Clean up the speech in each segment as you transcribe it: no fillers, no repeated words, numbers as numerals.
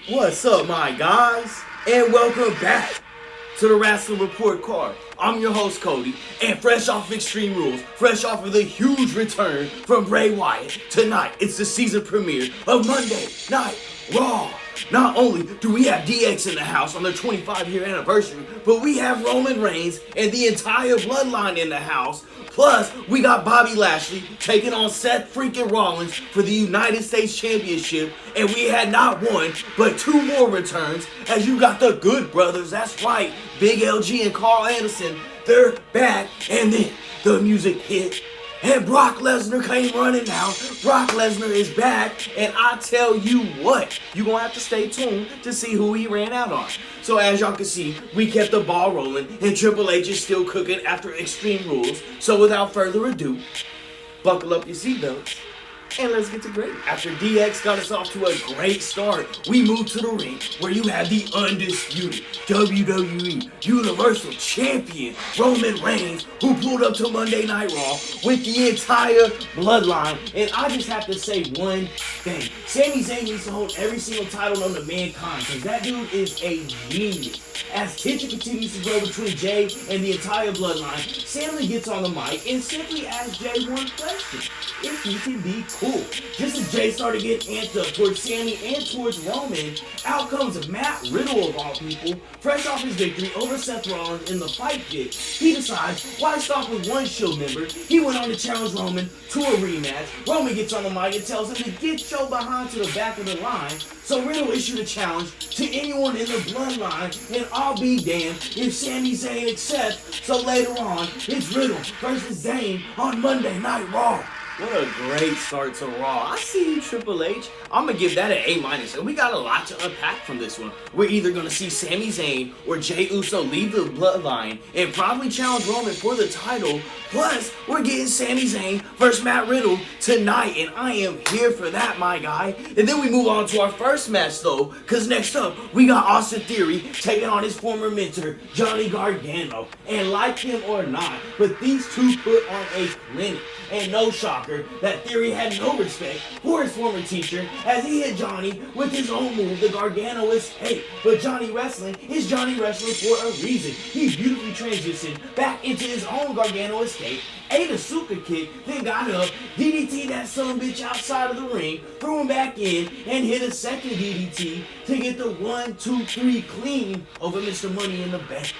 What's up, my guys? And welcome back to the Wrestling Report Card. I'm your host, Cody, and fresh off Extreme Rules, fresh off of the huge return from Bray Wyatt, tonight it's the season premiere of Monday Night Raw. Not only do we have DX in the house on their 25-year anniversary, but we have Roman Reigns and the entire Bloodline in the house. Plus, we got Bobby Lashley taking on Seth freaking Rollins for the United States Championship. And we had not one, but two more returns, as you got the Good Brothers, that's right, Big LG and Carl Anderson, they're back. And then the music hit, and Brock Lesnar came running out. Brock Lesnar is back, and I tell you what, you're going to have to stay tuned to see who he ran out on. So as y'all can see, we kept the ball rolling, and Triple H is still cooking after Extreme Rules. So without further ado, buckle up your seatbelts, and let's get to great. After DX got us off to a great start, we moved to the ring where you have the undisputed WWE Universal Champion Roman Reigns, who pulled up to Monday Night Raw with the entire Bloodline. And I just have to say one thing. Sami Zayn needs to hold every single title known to mankind, because that dude is a genius. As tension continues to grow between Jay and the entire Bloodline, Sami gets on the mic and simply asks Jay one question: if he can be cool. Just as Jay started getting amped up towards Sami and towards Roman, out comes Matt Riddle of all people, fresh off his victory over Seth Rollins in the Fight Pit. He decides, why stop with one Shield member? He went on to challenge Roman to a rematch. Roman gets on the mic and tells him to get your behind to the back of the line. So Riddle issued a challenge to anyone in the Bloodline, and I'll be damned if Sami Zayn accepts. So later on, it's Riddle versus Zayn on Monday Night Raw. What a great start to Raw. I see you, Triple H. I'm going to give that an A-, and we got a lot to unpack from this one. We're either going to see Sami Zayn or Jey Uso leave the Bloodline and probably challenge Roman for the title. Plus, we're getting Sami Zayn versus Matt Riddle tonight, and I am here for that, my guy. And then we move on to our first match, though, because next up, we got Austin Theory taking on his former mentor, Johnny Gargano. And like him or not, but these two put on a clinic. And no shocker that Theory had no respect for his former teacher, as he hit Johnny with his own move, the Gargano escape. But Johnny Wrestling is Johnny Wrestling for a reason. He beautifully transitioned back into his own Gargano escape, ate a Asuka kick, then got up, DDT that son bitch outside of the ring, threw him back in, and hit a second DDT to get the 1, 2, 3 clean over Mr. Money in the Bank.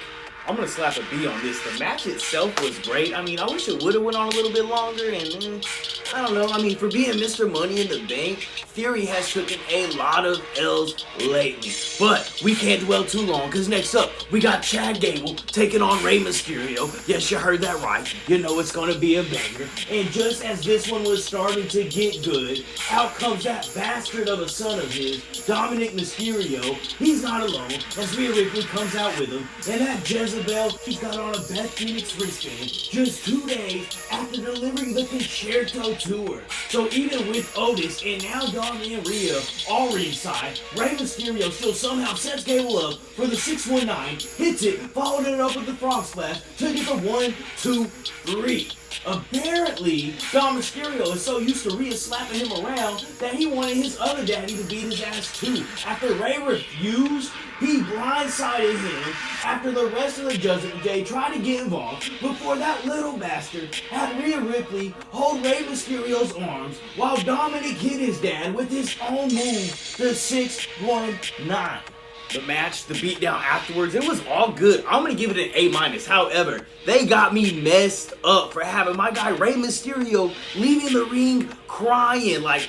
I'm going to slap a B on this. The match itself was great. I mean, I wish it would have went on a little bit longer, and I don't know. I mean, for being Mr. Money in the Bank, Theory has taken a lot of L's lately. But we can't dwell too long, because next up, we got Chad Gable taking on Rey Mysterio. Yes, you heard that right. You know it's going to be a banger. And just as this one was starting to get good, out comes that bastard of a son of his, Dominic Mysterio. He's not alone, as Rhea Ripley comes out with him, and that Jezebel, she's got on a Beth Phoenix wristband just 2 days after delivering the Concerto tour. So even with Otis and now Dom and Rhea all ringside, Rey Mysterio still somehow sets Gable up for the 619, hits it, followed it up with the frog splash to get the 1, 2, 3. Apparently, Dom Mysterio is so used to Rhea slapping him around that he wanted his other daddy to beat his ass too. After Rey refused, he blindsided him after the rest of the Judgment Day tried to get involved before that little bastard had Rhea Ripley hold Rey Mysterio's arms while Dominic hit his dad with his own move, the 619. The match, the beatdown afterwards, it was all good. I'm going to give it an A-. However, they got me messed up for having my guy Rey Mysterio leaving the ring crying like,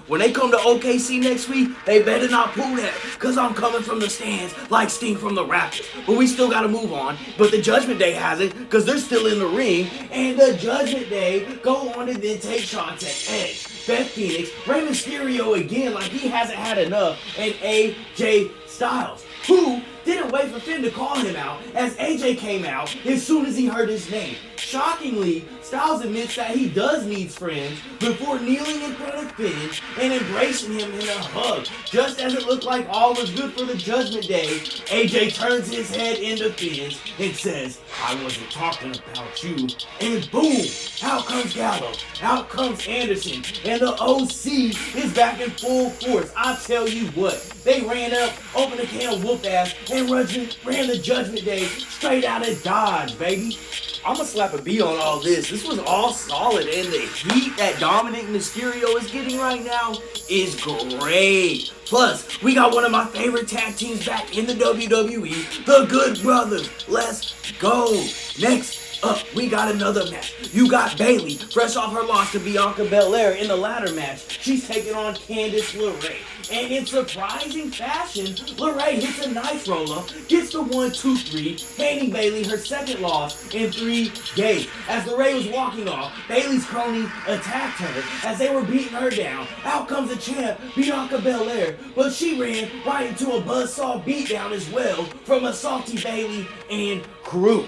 when they come to OKC next week, they better not pull that, because I'm coming from the stands like Sting from the Raptors. But we still got to move on. But the Judgment Day hasn't, because they're still in the ring. And the Judgment Day go on and then take shots at Edge, Beth Phoenix, Rey Mysterio again like he hasn't had enough, and AJ Styles. who didn't wait for Finn to call him out as AJ came out as soon as he heard his name. Shockingly, Styles admits that he does need friends before kneeling in front of Finn and embracing him in a hug. Just as it looked like all was good for the Judgment Day, AJ turns his head into Finn's and says, "I wasn't talking about you." And boom, out comes Gallo, out comes Anderson, and the OC is back in full force. I tell you what, they ran up, opened a can of whoop ass, and ran the Judgment Day straight out of Dodge, baby. I'm gonna slap a B on all this. This was all solid, and the heat that Dominic Mysterio is getting right now is great. Plus, we got one of my favorite tag teams back in the WWE, the Good Brothers. Let's go. Next up, we got another match. You got Bayley, fresh off her loss to Bianca Belair in the ladder match. She's taking on Candice LeRae. And in surprising fashion, LeRae hits a nice roll-up, gets the 1-2-3, handing Bayley her second loss in 3 days. As LeRae was walking off, Bayley's cronies attacked her as they were beating her down. Out comes the champ, Bianca Belair, but she ran right into a buzzsaw beatdown as well from a salty Bayley and crew.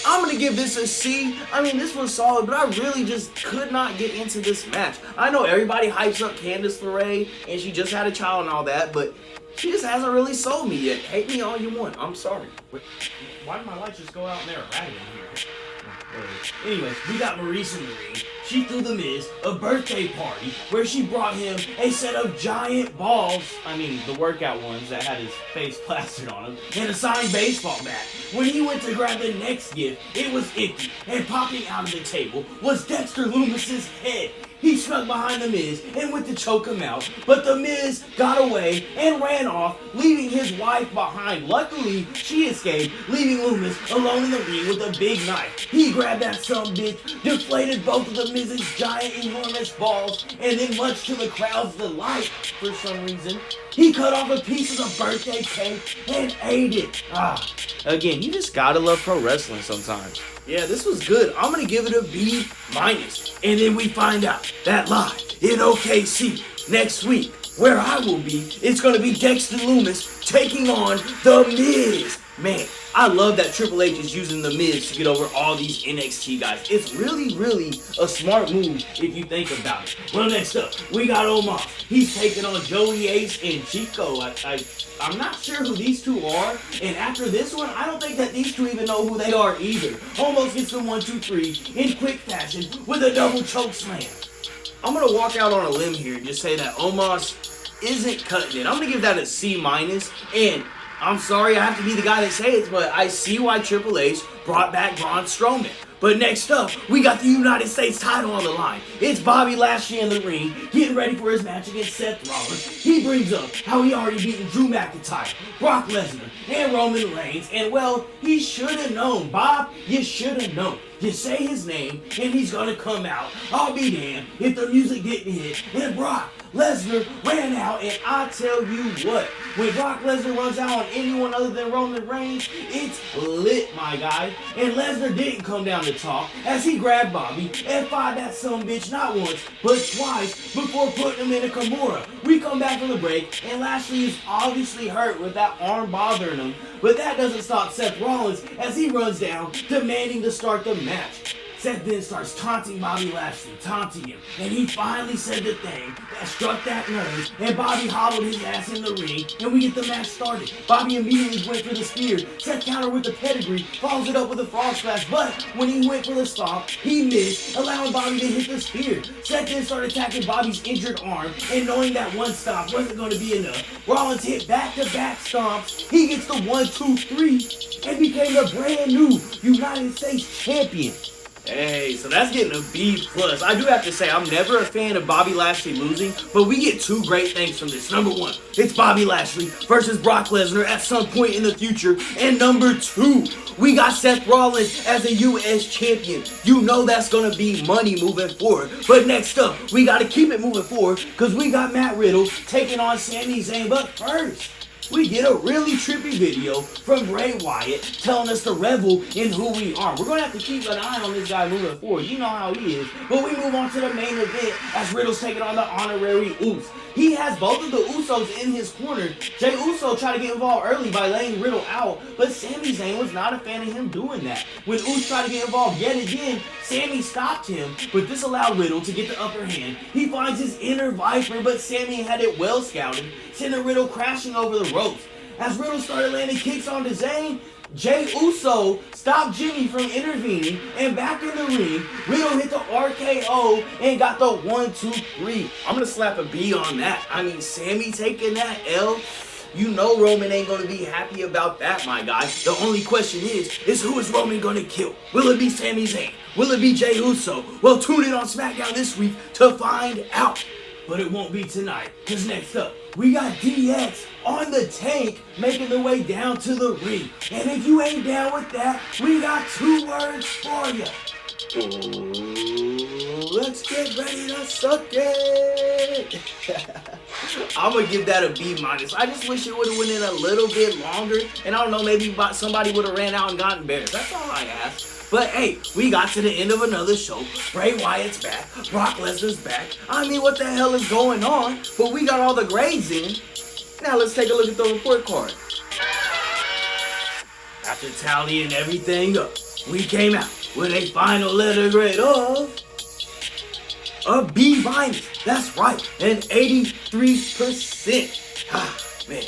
I'm going to give this a C. I mean, this was solid, but I really just could not get into this match. I know everybody hypes up Candice LeRae, and she just had a child and all that, but she just hasn't really sold me yet. Hate me all you want. I'm sorry. Wait, why did my lights just go out and they're ratting here? Anyways, we got Maurice in the ring. She threw The Miz a birthday party where she brought him a set of giant balls, I mean the workout ones that had his face plastered on them, and a signed baseball bat. When he went to grab the next gift, it was empty, and popping out of the table was Dexter Loomis' head. He snuck behind The Miz and went to choke him out, but The Miz got away and ran off, leaving his wife behind. Luckily, she escaped, leaving Loomis alone in the ring with a big knife. He grabbed that sumbitch, deflated both of The Miz's giant, enormous balls, and then much to the crowd's delight, for some reason, he cut off a piece of the birthday cake and ate it. Again, you just gotta love pro wrestling sometimes. Yeah, this was good. I'm gonna give it a B-. And then we find out that live in OKC next week, where I will be, it's gonna be Dexter Loomis taking on The Miz. Man, I love that Triple H is using The Miz to get over all these NXT guys. It's really, really a smart move if you think about it. Well, next up, we got Omar. He's taking on Joey Ace and Chico. I'm not sure who these two are, and after this one, I don't think that these two even know who they are either. Almost gets the 1-2-3 in quick fashion with a double choke slam. I'm gonna walk out on a limb here and just say that Omos isn't cutting it. I'm gonna give that a C-, and I'm sorry I have to be the guy that says it, but I see why Triple H brought back Braun Strowman. But next up, we got the United States title on the line. It's Bobby Lashley in the ring, getting ready for his match against Seth Rollins. He brings up how he already beaten Drew McIntyre, Brock Lesnar, and Roman Reigns. And well, he should have known. Bob, you should have known. You say his name, and he's gonna come out. I'll be damned if the music didn't hit. And Brock Lesnar ran out, and I tell you what, when Brock Lesnar runs out on anyone other than Roman Reigns, it's lit, my guy. And Lesnar didn't come down to talk, as he grabbed Bobby and fired that sumbitch not once, but twice before putting him in a Kimura. We come back from the break, and Lashley is obviously hurt with that arm bothering him, but that doesn't stop Seth Rollins as he runs down, demanding to start the match. Seth then starts taunting Bobby Lashley, taunting him, and he finally said the thing that struck that nerve, and Bobby hobbled his ass in the ring, and we get the match started. Bobby immediately went for the spear. Seth countered with the pedigree, follows it up with a frog splash, but when he went for the stomp, he missed, allowing Bobby to hit the spear. Seth then started attacking Bobby's injured arm, and knowing that one stomp wasn't going to be enough, Rollins hit back-to-back stomps. He gets the 1-2-3, and became the brand new United States champion. Hey, so that's getting a B+. I do have to say, I'm never a fan of Bobby Lashley losing, but we get two great things from this. Number one, it's Bobby Lashley versus Brock Lesnar at some point in the future. And number two, we got Seth Rollins as a U.S. champion. You know that's going to be money moving forward. But next up, we got to keep it moving forward because we got Matt Riddle taking on Sami Zayn. But first, we get a really trippy video from Bray Wyatt telling us to revel in who we are. We're going to have to keep an eye on this guy moving forward. You know how he is. But we move on to the main event as Riddle's taking on the honorary Usos. He has both of the Usos in his corner. Jey Uso tried to get involved early by laying Riddle out, but Sami Zayn was not a fan of him doing that. When Uso tried to get involved yet again, Sami stopped him, but this allowed Riddle to get the upper hand. He finds his inner Viper, but Sami had it well scouted, sending Riddle crashing over the ropes. As Riddle started landing kicks onto Zayn, Jey Uso stopped Jimmy from intervening, and back in the ring, Riddle hit the RKO and got the 1, 2, 3. I'm gonna slap a B on that. I mean, Sami taking that L. You know Roman ain't gonna be happy about that, my guy. The only question is who is Roman gonna kill? Will it be Sami Zayn? Will it be Jey Uso? Well, tune in on SmackDown this week to find out. But it won't be tonight, because next up, we got DX on the tank making their way down to the ring. And if you ain't down with that, we got 2 words for you. Let's get ready to suck it. I'm going to give that a B-. I just wish it would have went in a little bit longer. And I don't know, maybe somebody would have ran out and gotten embarrassed. That's all I ask. But hey, we got to the end of another show. Bray Wyatt's back. Brock Lesnar's back. I mean, what the hell is going on? But we got all the grades in. Now let's take a look at the report card. After tallying everything up, we came out with a final letter grade of a B-. That's right, an 83%. Ah, man.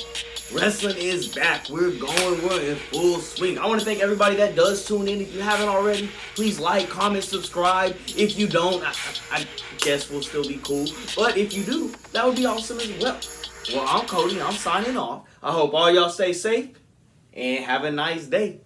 Wrestling is back. We're in full swing. I want to thank everybody that does tune in. If you haven't already, please like, comment, subscribe. If you don't, I guess we'll still be cool. But if you do, that would be awesome as well. Well, I'm Cody. I'm signing off. I hope all y'all stay safe and have a nice day.